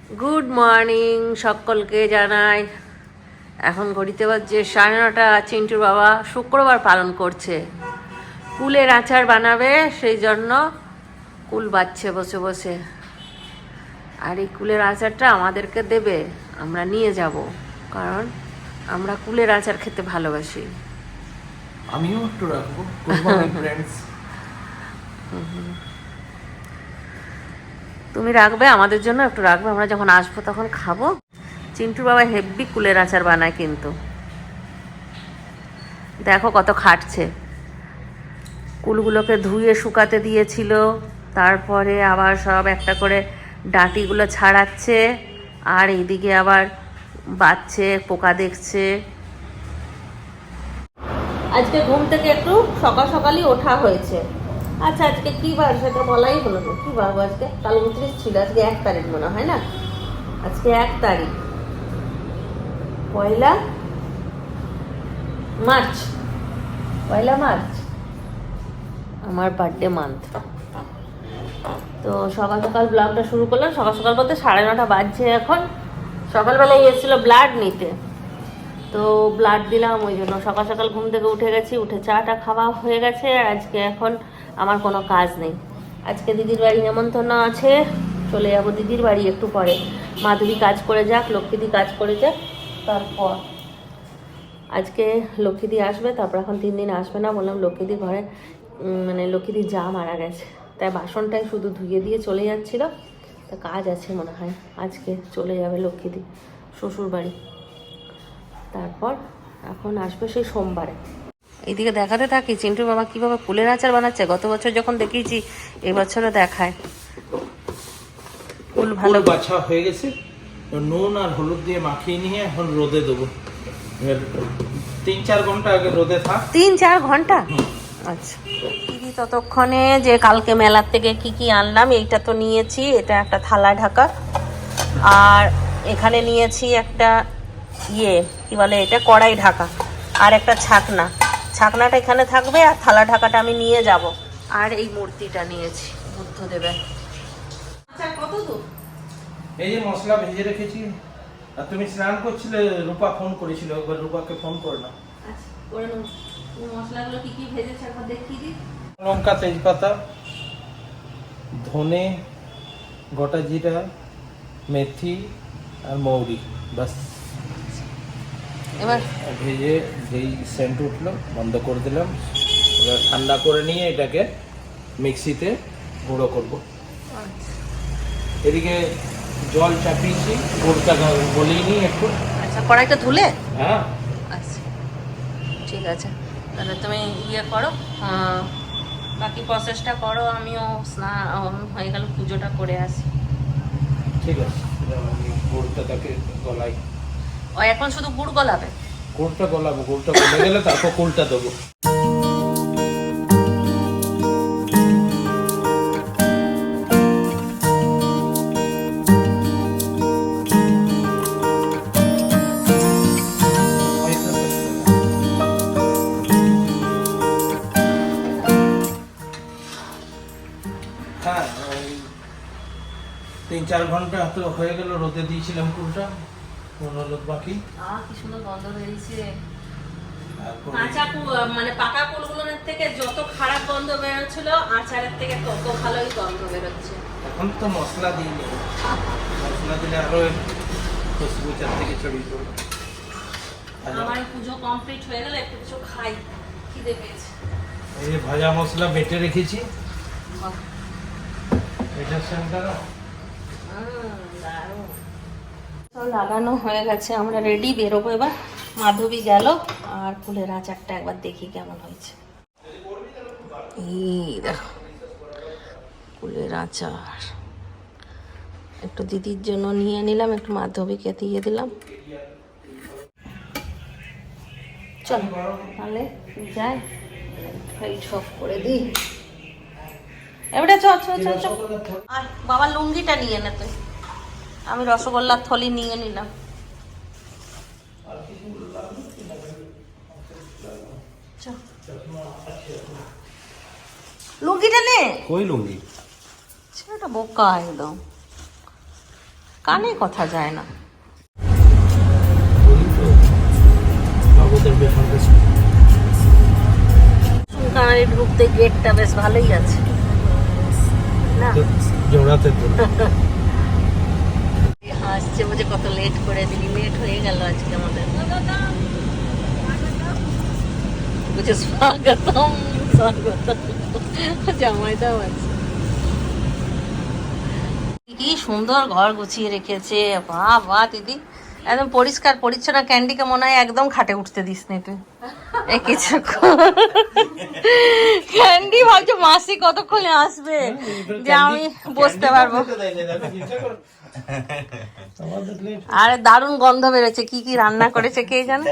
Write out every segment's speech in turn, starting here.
Good morning সকলকে জানাই। এখন ঘড়িতে বাজছে 9:30। চিন্টুর বাবা শুক্রবার পালন করছে, কুলের আচার বানাবে, সেই জন্য কুল বাজছে বসে বসে। আর এই কুলের আচারটা আমাদেরকে দেবে, আমরা নিয়ে যাব, কারণ আমরা কুলের আচার খেতে ভালোবাসি। আমিও একটু রাখবো। Good morning friends. তুমি রাখবে, আমাদের জন্য একটু রাখবে, আমরা যখন আসবো তখন খাবো। চিন্টুর বাবা হেব্বি কুলের আচার বানায়, কিন্তু দেখো কত খাটছে। কুলগুলোকে ধুয়ে শুকাতে দিয়েছিল, তারপরে আবার সব একটা করে ডাঁটিগুলো ছাড়াচ্ছে, আর এইদিকে আবার বাচ্চে পোকা দেখছে। আজকে ঘুম থেকে একটু সকাল সকালই ওঠা হয়েছে। আচ্ছা, আজকে কি বার সেটা বলাই হলো না। কি বার আজকে? কাল 29 ছিল, আজকে 1 তারিখ মনে হয় না? আজকে 1 তারিখ, পয়লা মার্চ। আমার বার্থডে মান্থ। তো সকাল সকাল ব্লগটা শুরু করলাম। সকাল সকাল বলতে 9:30 বাজছে এখন। সকালবেলায় এসেছিলো ব্লাড নিতে, তো ব্লাড দিলাম, ওই জন্য সকাল সকাল ঘুম থেকে উঠে গেছি। উঠে চাটা খাওয়া হয়ে গেছে। আজকে এখন আমার কোনো কাজ নেই। আজকে দিদির বাড়ি নেমন্তন্ন আছে, চলে যাবো দিদির বাড়ি একটু পরে। মাধবী কাজ করে যাক, লক্ষ্মীদি কাজ করে যাক, তারপর আজকে লক্ষ্মীদি আসবে। তারপর এখন 3 দিন আসবে না, বললাম লক্ষ্মীদি ঘরে মানে লক্ষ্মীদি যা মারা গেছে, তাই বাসনটাই শুধু ধুয়ে দিয়ে চলে যাচ্ছিল। তা কাজ আছে মনে হয়, আজকে চলে যাবে লক্ষ্মীদি শ্বশুর বাড়ি। তারপর এখন আসবে সেই সোমবারে। এইদিকে দেখাতে থাকি চিন্টুর বাবা কীভাবে কুলের আচার বানাচ্ছে। গত বছর যখন দেখিয়েছি, এবছরও দেখায়। কুল ভালো বাছা হয়ে গেছে, নুন আর হলুদ দিয়ে মাখিয়ে নিয়ে এখন রোদে দেবো। 3-4 ঘন্টা আগে রোদে থাক। 3-4 ঘন্টা? আচ্ছা। দিদি ততক্ষণে যে কালকে মেলার থেকে কি কি আনলাম, এইটা তো নিয়েছি, এটা একটা থালা ঢাকা, আর এখানে নিয়েছি একটা কি বলে এটা, কড়াই ঢাকা, আর একটা ছাকনাটা এখানে থাকবে, আর থালা ঢাকাটা আমি নিয়ে যাব। আর এই মূর্তিটা নিয়েছি বুদ্ধদেবের। আচ্ছা, কত দূর? এই যে মশলা ভেজে রেখেছি। আর তুমি স্নান করছিলে, রূপা ফোন করেছিল, একবার রূপাকে ফোন করে নাও। আচ্ছা, করে নাও। মশলাগুলো কি কি ভেজেছে একবার দেখিয়ে দিই। লঙ্কা, তেজপাতা, ধনে, গোটা জিরা, মেথি আর মৌরি, বাস। এবার ভেজে যেই সেন্ট উঠলো বন্ধ করে দিলাম। এবার ঠান্ডা করে নিয়ে এটাকে মিক্সিতে গুঁড়ো করবো। এদিকে জল চাপিয়েছি, গুড়টা গলিয়ে নিই একটু। আচ্ছা, কড়াইটা ধুলে? হ্যাঁ। আচ্ছা, ঠিক আছে, তাহলে তুমি করো, বাকি প্রসেসটা করো। আমিও স্নান হয়ে গেল, পুজোটা করে আসি। ঠিক আছে, গুড়টা তাকে গলাই। ও এখন শুধু গুড় গলাবে? গুড়টা গলাবো, গুড়টা গলে গেলে তারপর কুলটা দেবো। হ্যাঁ, 3-4 ঘন্টা তো হয়ে গেল রোদে দিয়েছিলাম কুলটা, হলুদ বাকি। কি সুন্দর গন্ধ বেরিয়েছে। কাঁচা মানে পাকা কুলগুলোর থেকে যত খারাপ গন্ধ বেরোচ্ছিল, আচারের থেকে তত ভালোই গন্ধ বেরোচ্ছে। এখন তো মশলা দিইনি, মশলা দিলে আরো খুশবু চার থেকে ছড়িয়ে পড়বে। আমার পুজো কমপ্লিট হয়ে গেলে একটু কিছু খাই, খিদে পেয়েছে। এই যে ভাজা মশলা বেটে রেখেছি, এটার সঙ্গে লাগানো হয়ে গেছে, আমরা রেডি, বেরোবো এবার। মাধবী গেল, আর ফুলের আচারটা একবার দেখি কেমন হয়েছে। এই দেখো ফুলের আচার, একটু দিদির জন্য নিয়ে নিলাম, একটু মাধবীকে দিয়ে দিলাম। চলো তাহলে যাই, সব করে দিই। এবারে চ চ চ চ। আর বাবার লুঙ্গিটা নিয়ে নে তুই, আমি রসগোল্লার থলি নিয়ে নিলাম। লুঙ্গিটা নে। কই লুঙ্গি? সেটা বোকা একদম। কানে কথা যায় না। সুলতানারি ঢুকতে গেটটা বেশ ভালোই আছে না? জোড়াতে তো হাসছে বুঝে কত লেট করে দিলি, লেট হয়ে গেল আজকে আমাদের। বুঝে স্বাগতম স্বাগতম, জামাইটাও আছে। কি সুন্দর ঘর গুছিয়ে রেখেছে, বাহ বাহ দিদি, একদম পরিষ্কার পরিচ্ছন্ন। ক্যান্ডিকে মনে হয় একদম খাটে উঠতে দিস নি তুই। এই কিছু ক্যান্ডি ভাবছো মাসি কতক্ষণে আসবে যে আমি বসতে পারবো। আরে দারুণ গন্ধ বেরোচ্ছে, কি কি রান্না করেছে কে জানে।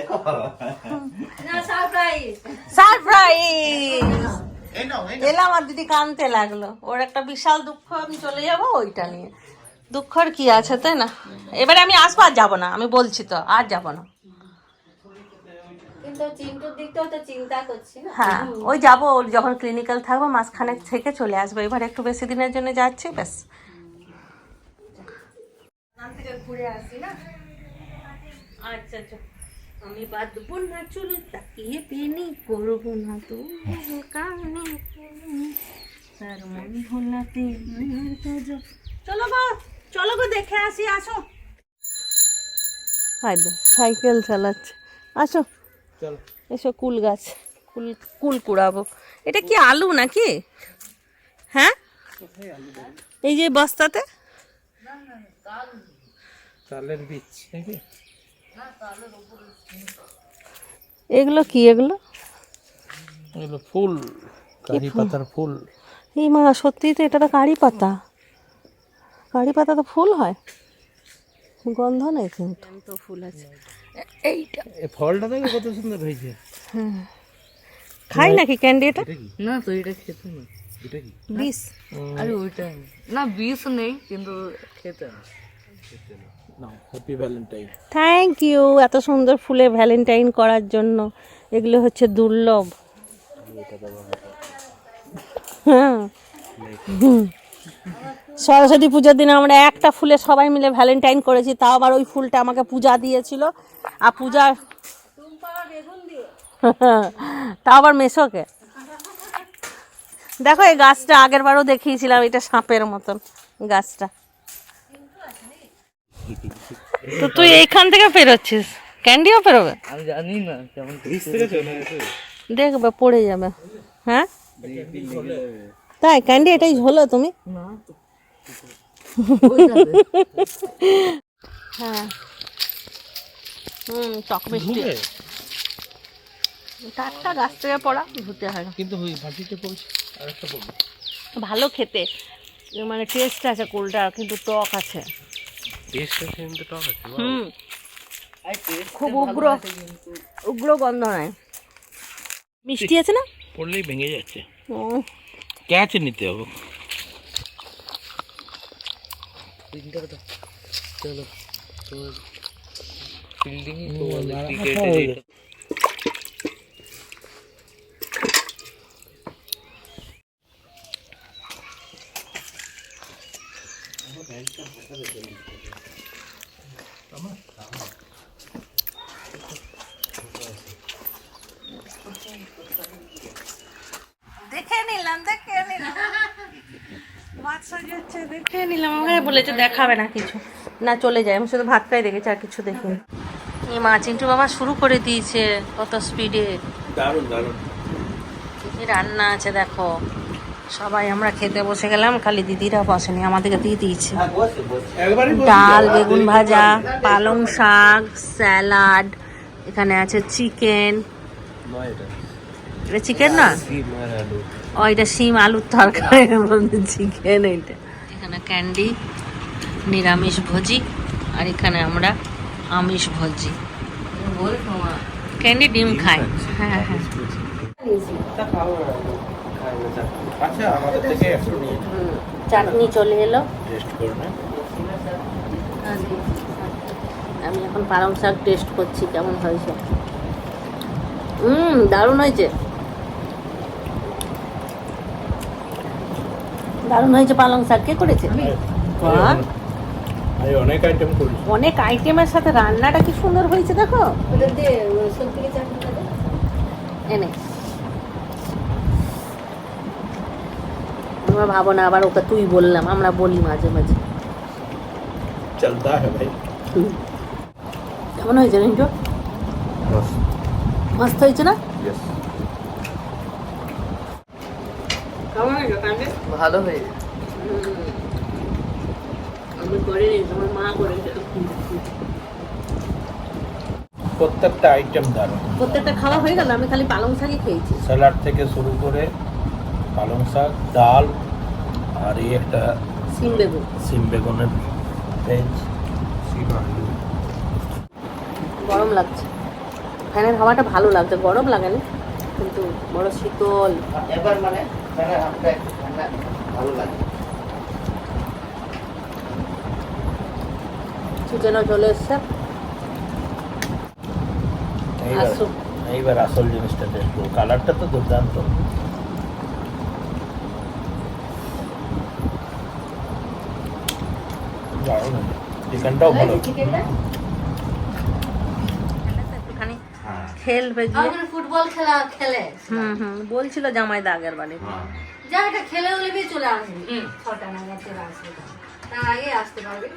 সারপ্রাইজ এলাম আর দিদি কানতে লাগলো। ওর একটা বিশাল দুঃখ, আমি চলে যাবো ওইটা নিয়ে। দুঃখর কি আছে তাই না? এবারে আমি আসবো, আর যাবো না, আমি বলছি তো আর যাবো না। হ্যাঁ ওই যাবো, ওর যখন ক্লিনিক্যাল থাকবো মাসখানেক থেকে চলে আসবো। এবার একটু বেশি দিনের জন্য যাচ্ছি, ব্যাস। ঘুরে আসি না। আচ্ছা আচ্ছা, আমি বাঁধবো না চুল, তাকিয়ে পেনি করবো না তো কানে, তার মন ভোলাতে। চলো গো, চলো গো, দেখে আসি, আসো। হায়দা সাইকেল চালাচ্ছে, আসো চল। এসো, কুল গাছ, কুল কুল কুড়াবো। এটা কি আলু নাকি? হ্যাঁ এই যে বস্তাতে চালের বীজ নাকি? এগুলো কি? এগুলো এগুলো ফুল, কারি পাতার ফুল। এই মা, সত্যি তো এটা তো কারি পাতা। কারি পাতা তো ফুল হয়, গন্ধ নেই কিন্তু তো ফুল আছে। এইটা এই ফলটা দেখো কত সুন্দর হয়েছে। খাই নাকি ক্যান্ডি এটা? না তো এটা খেতে না। এটা কি? বিষ? আরে ওইটা না, বিষ নেই কিন্তু খেতে না। নাও, হ্যাপি ভ্যালেন্টাইন। থ্যাংক ইউ এত সুন্দর ফুলে ভ্যালেন্টাইন করার জন্য। এগুলো হচ্ছে দুর্লভ। হ্যাঁ সরস্বতী পুজোর দিন আমরা একটা ফুলে সবাই মিলে ভ্যালেন্টাইন করেছি, তাও আবার ওই ফুলটা আমাকে পূজা দিয়েছিল। আর পূজা তাও আবার মেশোকে। দেখো এই গাছটা আগের বারও দেখিয়েছিলাম, এটা সাপের মতন গাছটা। তো তুই এইখান থেকে পেরোচ্ছিস, ক্যান্ডিও পেরোবে? আমি জানি না কেমন দেখবে পড়ে যাবে। হ্যাঁ তাই ক্যান্ডি এটাই হলো তুমি? না হ্যাঁ টক মিষ্টি টাটকা গাছ থেকে পড়া, ধুতে হয় না। কিন্তু ওই ভাটিতে পড়ছে আর একটা পড়বে। ভালো খেতে, মানে টেস্ট আছে কুলটা, কিন্তু টক আছে। টেস্ট আছে কিন্তু টক আছে। খুব উগ্র উগ্র গন্ধ নয়, মিষ্টি আছে না? পড়লেই ভেঙে যাচ্ছে, উম, ক্যাচে নিতে হবে। চলো তোমার বিল্ডিং দেখে নিলাম আমাকে বলেছে দেখাবে না কিছু, না চলে যায়। আমি শুধু ভাতটাই দেখেছি, আর কিছু দেখিনি। এই মা চিন্টু বাবা শুরু করে দিয়েছে কত স্পিডে। দারুণ দারুণ। কি রান্না আছে দেখো, সবাই আমরা খেতে বসে গেলাম, খালি দিদিরা বসেনি, আমাদেরকে দিয়ে দিয়েছে। ডাল, বেগুন ভাজা, পালং শাক, স্যালাড, এখানে আছে চিকেন। এটা চিকেন না, ও এটা শিম আলুর তরকারি, চিকেন এইটা। এখানে ক্যান্ডি নিরামিষ ভোজি, আর এখানে আমরা আমিষ ভোজি। ক্যান্ডি ডিম খায়। হ্যাঁ হ্যাঁ আচ্ছা আমাদের থেকে একটু নিয়ে চাটনি চলে এলো। টেস্ট করবে। আমি এখন পালং শাক টেস্ট করছি কেমন হয়েছে। দারুণ হয়েছে, দারুণ হয়েছে পালং শাক। কে করেছে? বাহ, এই অনেক আইটেম করেছি। অনেক আইটেমের সাথে রান্নাটা কি সুন্দর হয়েছে দেখো। ওটা দিয়ে সত্যি চাটনিটা দে। এনে আমরা ভাবো না আবার ওকে তুই বললাম, আমরা বলি মাঝে মাঝে। চলতা है भाई। কেমন হয়েছে রিন্টু? মস্ত হয়েছে না? यस। কেমন হয়েছে কাণ্ডে? ভালো হয়েছে। আমি করিনি, তোমার মা করেছে। প্রত্যেকটা আইটেম দারুণ। প্রত্যেকটা খাওয়া হয়ে গেল, আমি খালি পালং শাকই খেয়েছি। স্যালাড থেকে শুরু করে পালং শাক, ডাল, আর এই একটা সিম বেগুন। সিম বেগুনের ভেজ। গরম লাগছে, ফ্যানের হাওয়াটা ভালো লাগছে, গরম লাগে না কিন্তু বড় শীতল। এবার মানে আমরা ঠান্ডা ভালো লাগে। চিকেনও চলে এসছে। আসো। এইবার আসল জিনিসটা দেখবো, কালারটা তো দুর্দান্ত। দারুণ হয়েছে। চিকেনটাও ভালো। একটুখানি খেলবে গিয়ে। আমাদের ফুটবল খেলা খেলে বলছিল জামাইদা আগের বাড়ি। যা এটা খেলে হলে বি চলে আসবি 6টা নাগাদ চলে আসবি, তার আগে আসতে পারবি।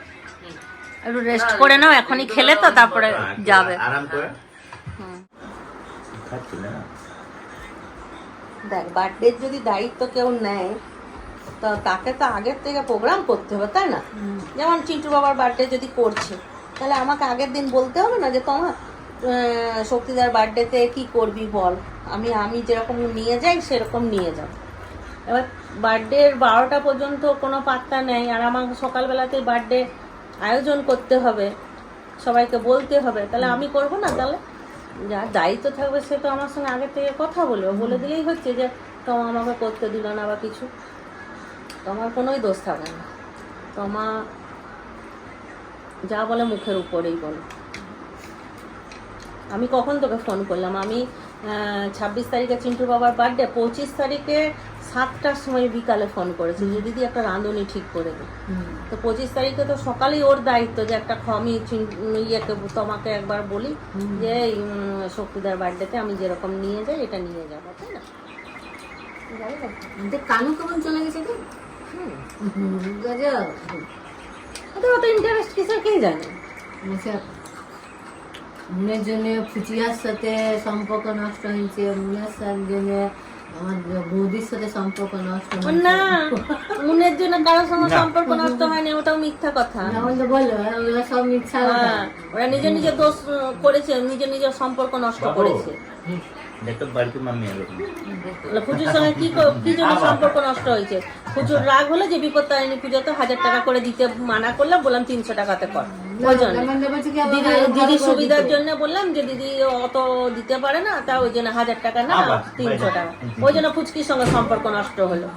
একটু রেস্ট করে নাও, এখনই খেলে তো তারপরে যাবে। আরাম করে হুম। খাচ্ছি না। দেখ, বার্থডের যদি দায়িত্ব কেউ নেয় তো তাকে তো আগের থেকে প্রোগ্রাম করতে হবে, তাই না? যেমন চিন্টু বাবার বার্থডে যদি করছে, তাহলে আমাকে আগের দিন বলতে হবে না যে তোমার শক্তিদার বার্থডেতে কি করবি বল, আমি যেরকম নিয়ে যাই সেরকম নিয়ে যাও। এবার বার্থডের 12টা পর্যন্ত কোনো পাত্তা নেই, আর আমাকে সকালবেলাতেই বার্থডে আয়োজন করতে হবে, সবাইকে বলতে হবে, তাহলে আমি করব না? তাহলে যার দায়িত্ব থাকবে সে তো আমার সঙ্গে আগে থেকে কথা বলবে, বলে দিলেই হচ্ছে যে তোমা আমাকে করতে দিল না বা কিছু, তোমার কোনোই দোষ থাকে না। তোমা যা বলে মুখের উপরেই বলে। আমি কখন তোকে ফোন করলাম? আমি 26 তারিখে চিন্টু বাবার বার্থডে, 25 তারিখে 7টার সময় বিকালে ফোন করেছি যে দিদি একটা রাঁধুনি ঠিক করে দিই। তো 25 তারিখে তো সকালেই ওর দায়িত্ব যে একটা আমি ইয়েকে তোমাকে একবার বলি যে শক্তিদার বার্থডেতে আমি যেরকম নিয়ে যাই এটা নিয়ে যাবো, তাই না? কানু কেমন চলে গেছে কি গজব। ওদের অত ইন্টারেস্ট কিসের কে জানে। মুনের জন্য ফুচিয়ার সাথে সম্পর্ক নষ্ট হয়েছে, মুনের জন্য আমার বৌদির সাথে সম্পর্ক নষ্ট না, মুনের জন্য কারোর সঙ্গে সম্পর্ক নষ্ট হয়নি, ওটাও মিথ্যা কথা। বললো ওগুলো সব মিথ্যা কথা। ওরা নিজের নিজের দোষ করেছে, নিজের নিজের সম্পর্ক নষ্ট করেছে। দেখো বাড়িতে মাম্মি এলো। পুজোর সঙ্গে কি জন্য সম্পর্ক নষ্ট হয়েছে? পুজোর রাগ হলো যে বিপত্তারিণী পুজোতে 1000 টাকা করে দিতে মানা করলাম, বললাম 300 টাকাতে কর। ওই জন্য দিদির সুবিধার জন্য বললাম যে দিদি অত দিতে পারে না, তা ওই জন্য 1000 টাকা না 300 টাকা, ওই জন্য পুচকির সঙ্গে সম্পর্ক নষ্ট হলো।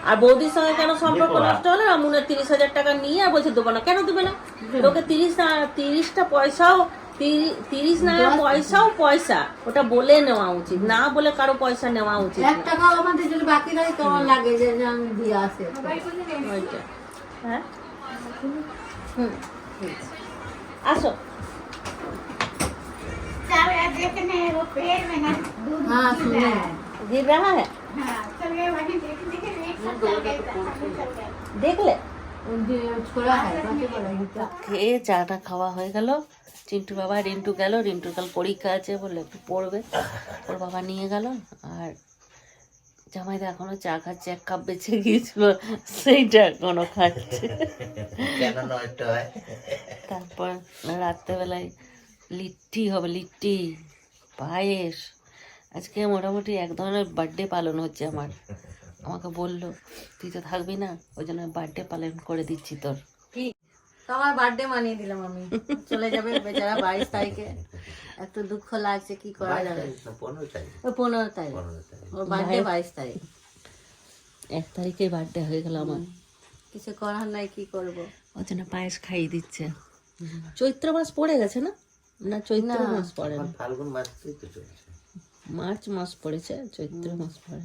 আর বৌদির সঙ্গে কেন সম্পর্ক নষ্ট হলো? না, মুনের 30,000 টাকা নিয়ে আর বলছে দেবো না। কেন দেবে না? লোকে 30টা পয়সাও 30 না পয়সাও পয়সা, ওটা বলে নেওয়া উচিত, না বলে কারো পয়সা নেওয়া উচিত না। 1 টাকাও আমাদের যদি বাকি থাকে কেমন লাগে যে আমি দিয়ে আসে। ওইটা হ্যাঁ, আসো। देखने वो पेड़ में ना दूध हाँ, सुने। गिर रहा है, हाँ चल गए वहीं देखने के लिए सब चल गए देख ले। छोड़ा है बाकी पड़ा है। খেয়ে চাটা খাওয়া হয়ে গেল। চিন্টু বাবা, রিন্টু গেল, রিন্টুর কাল পরীক্ষা আছে বলে একটু পড়বে, ওর বাবা নিয়ে গেল। আর জামাইদা এখনো চা খাচ্ছে, 1 কাপ বেঁচে গিয়েছিল সেইটা এখনো খাচ্ছে। কেন নষ্ট হয়? তারপর রাত্রেবেলায় লিট্টি হবে, লিট্টি পায়েস। আজকে মোটামুটি এক ধরনের বার্থডে পালন হচ্ছে আমার। আমাকে বললো তুই তো থাকবি না, ওই জন্য বার্থডে পালন করে দিচ্ছি তোর। তোমার বার্থডে মানিয়ে দিলাম আমি, চলে যাবে বেচারা 22 তারিখে। এত দুঃখ লাগছে, কি করা যাবে। 15 তারিখ। ওই 15 তারিখ, ওর বার্থডে 22 তারিখ। 1 তারিখে বার্থডে হয়ে গেল আমার। কিছু করার নাই, কি করব। ওই জন্য পায়েস খাইয়ে দিচ্ছে। চৈত্র মাস পড়ে গেছে না? না, চৈত্র মাস পড়ে না, ফাল্গুন মাস থেকে তো চলছে। মার্চ মাস পড়েছে, চৈত্র মাস পড়ে।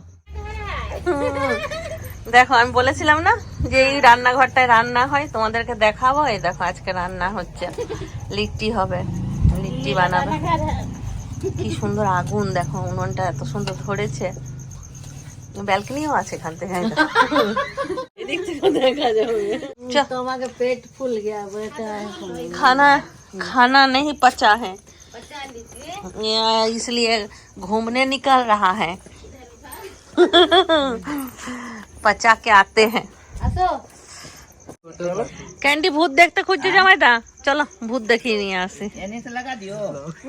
দেখো আমি বলেছিলাম না যে এই রান্নাঘরটায় রান্না হয়, তোমাদেরকে দেখাবো। এই দেখো আজকে রান্না হচ্ছে, লিট্টি হবে, লিট্টি বানাবে। কি সুন্দর আগুন দেখো, উনুনটা এত সুন্দর ধরেছে। ব্যালকনিও আছে এখান থেকে, এদিক থেকে দেখা যাবে। তোমাকে পেট ফুল গया बेटा खाना नहीं पचा है, इसलिए घूमने निकल रहा है। पचा के आते हैं। আসো ক্যান্ডি ভূত দেখতে খুঁজছে জামাইদা, চলো ভূত দেখিয়ে নিয়ে আসি।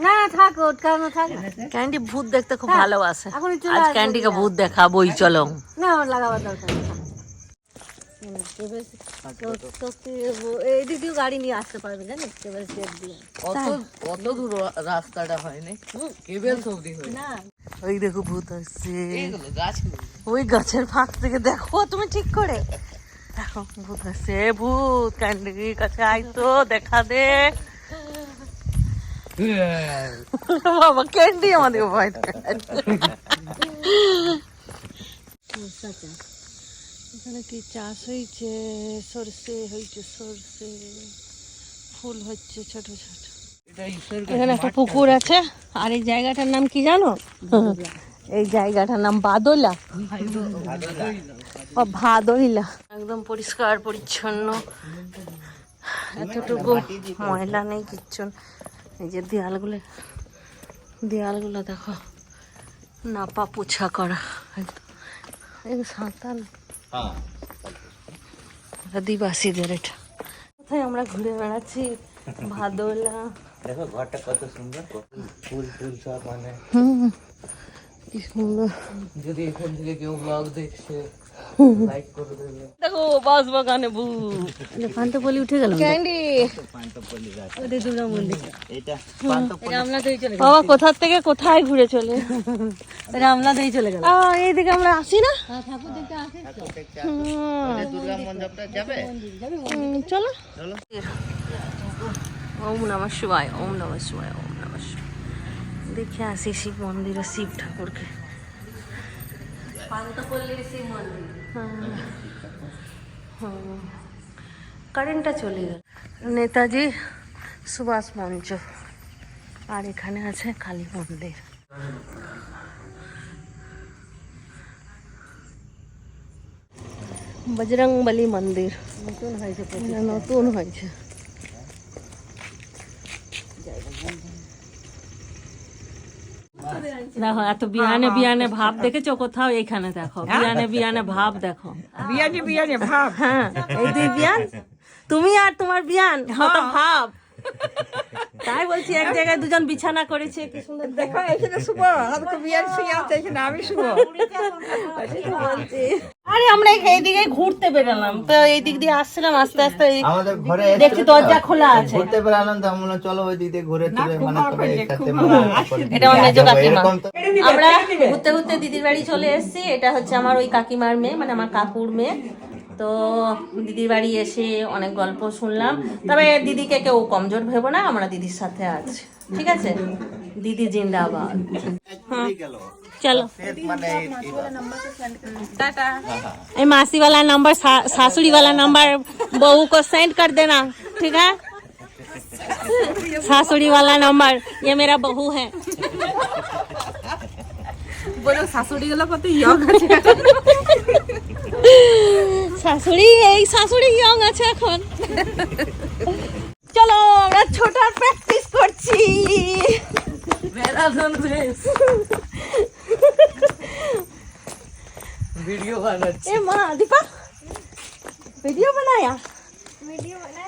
না থাক ওটা না থাক ক্যান্ডি ভূত দেখতে খুব ভালোবাসে, এখন চলে আজ আসবে। ক্যান্ডিকে ভূত দেখাবোই, চলো। না আমার লাগাবার দরকার নেই এই দিক দিয়ে গাড়ি নিয়ে আসতে পারবে জানিস কেবল সেট দিয়ে কত দূর রাস্তাটা হয়নি, কেবল সবজি হয় না ওই দেখো ভূত আসছে, এগুলো গাছ ওই গাছের ফাঁক থেকে দেখো তুমি ঠিক করে, দেখো ভূত আসছে। ভূত ক্যান্ডির কাছে আয় তো, দেখা দে। বাবা ক্যান্ডি আমাদের ভয় দেখাচ্ছে। এখানে কি চাষ হয়েছে? সরষে হয়েছে, সরষে ফুল হচ্ছে ছোট ছোট। এটা ঈশ্বর এখানে একটা পুকুর আছে, আর এই জায়গাটার নাম কি জানো? এই জায়গাটার নাম বাদলা, ও ভাদইলা। একদম পরিষ্কার পরিচ্ছন্ন, এতটুকু ময়লা নেই কিচ্ছু। এই যে দেয়ালগুলো দেখো নাপা পোছা করা একদম। এই সাঁতার আদিবাসীদের এটা। কোথায় আমরা ঘুরে বেড়াচ্ছি, ভাদোলা। দেখো ঘরটা কত সুন্দর, ফুল ফুল সব মানে। কি সুন্দর। যদি এখান থেকে কেউ ব্লগ দেখছে লাইক করে দেবে। দেখো বাস বাগানে ভূত, পান্তপল্লি উঠে গেল ক্যান্ডি। পান্তপল্লি গাছ, ওদের দুর্গা মন্দির। এটা পান্তপল্লি আমরা তো চলে বাবা কোথা থেকে কোথায় ঘুরে চলে, আমরা তো চলে গেল এইদিকে আমরা আসি না। ঠাকুর দেখতে আসে দেখতে আসো। ওই দুর্গা মণ্ডপটা যাবে, চলো চলো। ওম নমঃ শিবায়, ওম নমঃ শিবায়, ওম নমঃ শিবায়। দেখে আসি শিব মন্দিরে, শিব ঠাকুরকে। পান্তপল্লীর শিব মন্দির। কারেন্টটা চলে গেল। নেতাজি সুভাষ মঞ্চ, আর এখানে আছে কালী মন্দির। বজরংবলী মন্দির নতুন হয়েছে নতুন হয়েছে। দেখো এত বিয়ানে বিয়ানে ভাব দেখেছো কোথাও? এইখানে দেখো বিয়ানে বিয়ানে ভাব দেখো, বিয়ানে বিয়ানে ভাব। হ্যাঁ এই দুই বিয়ান, তুমি আর তোমার বিয়ান কত ভাব। তাই বলছি এক জায়গায় দুজন বিছানা করেছে, কি সুন্দর দেখো এখানে শুভ, আমাকে বিয়ার শুয়ে আছে, এখানে আমি শুভ। বলছি। আরে আমরা এইদিকে ঘুরতে বেরোলাম, তো এই দিক দিয়ে আসছিলাম, আস্তে আস্তে আমাদের ঘরে দেখছি দরজা খোলা আছে। ঘুরতে বেড়ালাম তো আমরা চলো ওই দিক দিয়ে ঘুরে টুরে মানে সবাই একসাথে এটা আমার মেজো কাকিমা। আমরা ঘুরতে ঘুরতে দিদির বাড়ি চলে এসেছি। এটা হচ্ছে আমার ওই কাকিমার মেয়ে, মানে আমার কাকুর মেয়ে। তো দিদির বাড়ি এসে অনেক গল্প শুনলাম। তবে দিদিকে কেউ কমজোর ভেবো না, আমরা দিদির সাথে আছি, ঠিক আছে? দিদি জিন্দাবাদ। चलो ये मासी वाला नंबर सासुड़ी वाला नंबर बहू को सेंड कर देना, ठीक है? सासुड़ी वाला नंबर, ये मेरा बहू है। বলো শাশুড়ি গুলো কত ইয়ং আছে, শাশুড়ি এই শাশুড়ি ইয়ং আছে এখন। চলো আমরা ছোটার প্র্যাকটিস করছি। ম্যারাথন রেস वीडियो बनाচ্ছি। ए माँ दीपा वीडियो बनाया, वीडियो बना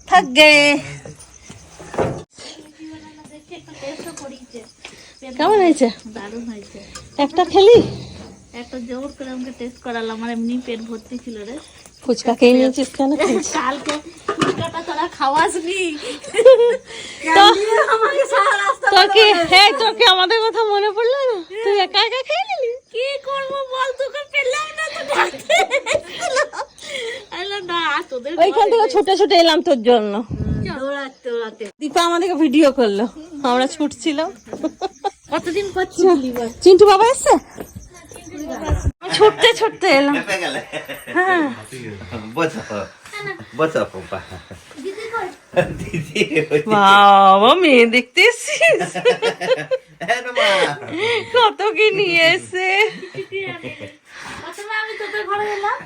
थक गए। কেমন হয়েছে? দারুণ হয়েছে। একটা খেলি, একটা জোর করে আমাকে টেস্ট করালাম, আমার এমনি পেট ভর্তি ছিল রে। ফুচকা খেয়ে নিয়েছিস কেন? খেয়েছিস? কালকে ফুচকাটা তোরা খাওয়াসনি। তোর কি হ্যাঁ তোর কি আমাদের কথা মনে পড়লো না? তুই একা একা খেয়ে নিলি? কি করবো বল, তোকে পেলাম না তো ডাকতে। আরে না তোদের ওইখান থেকে ছুটে ছুটে এলাম তোর জন্য। দৌড়াতে দৌড়াতে দীপা আমাদেরকে ভিডিও করলো, আমরা ছুটছিলাম। কতদিন করছি। চিন্টু বাবা এসছে? ছুটতে ছুটতে এলাম। হ্যাঁ বাবা মেয়ে দেখতে এসেছিস, কত কি নিয়ে এসে। প্রথমে আমি তোদের ঘরে এলাম,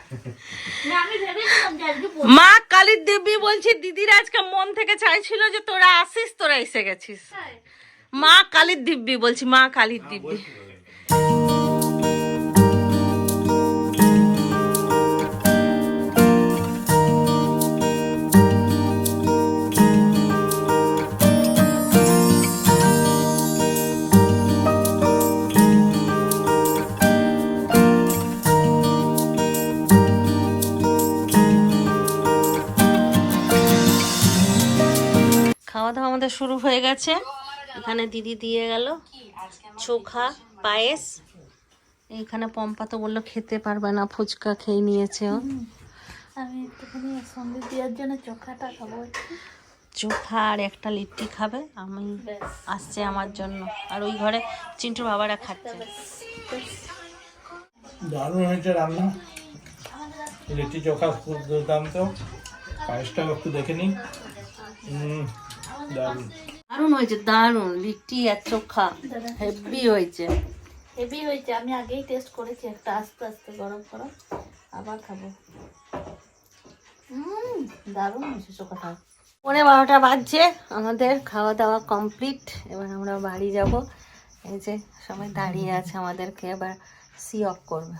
আমি ভেবেছিলাম যে আজকে মা কালীর দিব্যি বলছি, দিদির আজকে মন থেকে চাইছিল যে তোরা আসিস, তোরা এসে গেছিস। মা কালীর দিব্যি বলছি, মা কালীর দিব্যি। খাওয়া দাওয়া আমাদের শুরু হয়ে গেছে। এখানে দিদি দিয়ে গেল চোখা পায়েস। এইখানে পম্পা তো বললো খেতে পারবে না, ফুচকা খেয়ে নিয়েছে ও। আমি একটুখানি সঙ্গে দেওয়ার জন্য চোখাটা খাবো। চোখা আর একটা লিট্টি খাবে, আমি আসছে আমার জন্য। আর ওই ঘরে চিন্টুর বাবারা খাচ্ছে। দারুণ হয়েছে রান্না, লিট্টি চোখা খুব দুর্দান্ত। পায়েসটাও একটু দেখে নিই। দারুণ। দারুণ হয়েছে, দারুণ। লিট্টি আর চোখা হেভি হয়েছে। হেভি হয়েছে, আমি আগেই টেস্ট করেছি একটা, আস্তে আস্তে গরম গরম আবার খাবো। দারুণ হয়েছে চোখাটা। 11:30 বাজছে, আমাদের খাওয়া দাওয়া কমপ্লিট। এবার আমরা বাড়ি যাব। এই যে সবাই দাঁড়িয়ে আছে, আমাদেরকে এবার সি অফ করবে।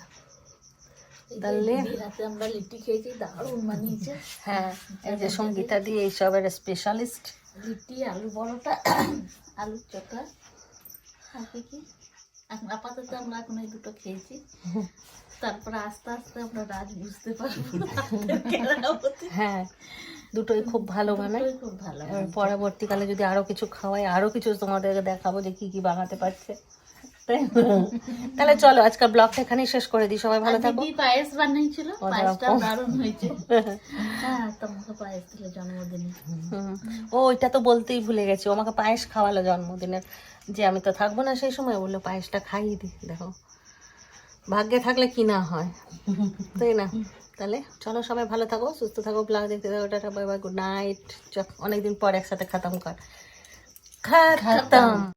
তাহলে রাতে আমরা লিট্টি খেয়েছি, দারুণ বানিয়েছে। হ্যাঁ, এই যে সঙ্গীতা দিয়ে এইসবের স্পেশালিস্ট। লিট্টি, আলু পরোটা, আলুর চোখা, আর কি এখন আপাতত আমরা এখন এই দুটো খেয়েছি। তারপরে আস্তে আস্তে আমরা রাজ বুঝতে পারবো। হ্যাঁ, দুটোই খুব ভালো বানায়। খুব ভালো। এবার পরবর্তীকালে যদি আরো কিছু খাওয়াই, আরো কিছু তোমাদেরকে দেখাবো যে কি কি বানাতে পারছে। তাই না? তাহলে চলো আজকাল ব্লগটা এখানেই শেষ করে দিই। সবাই ভালো থাকো। দিদি পায়েস বানিয়েছিল, পায়েসটা ওরকম। দারুণ হয়েছে। হ্যাঁ, তোমাকে পায়েস দিল জন্মদিনে। ও ওইটা তো বলতেই ভুলে গেছি, ও আমাকে পায়েস খাওয়ালো জন্মদিনের। যে আমি তো থাকবো না সেই সময়, বললো পায়েসটা খাইয়ে দিই। দেখো ভাগ্যে থাকলে কি না হয়, তাই না? তাহলে চলো সবাই ভালো থাকো, সুস্থ থাকো, ব্লগ দেখতে থাকো। Tata, bye bye, good night. অনেকদিন পর একসাথে খতম কর। খতম।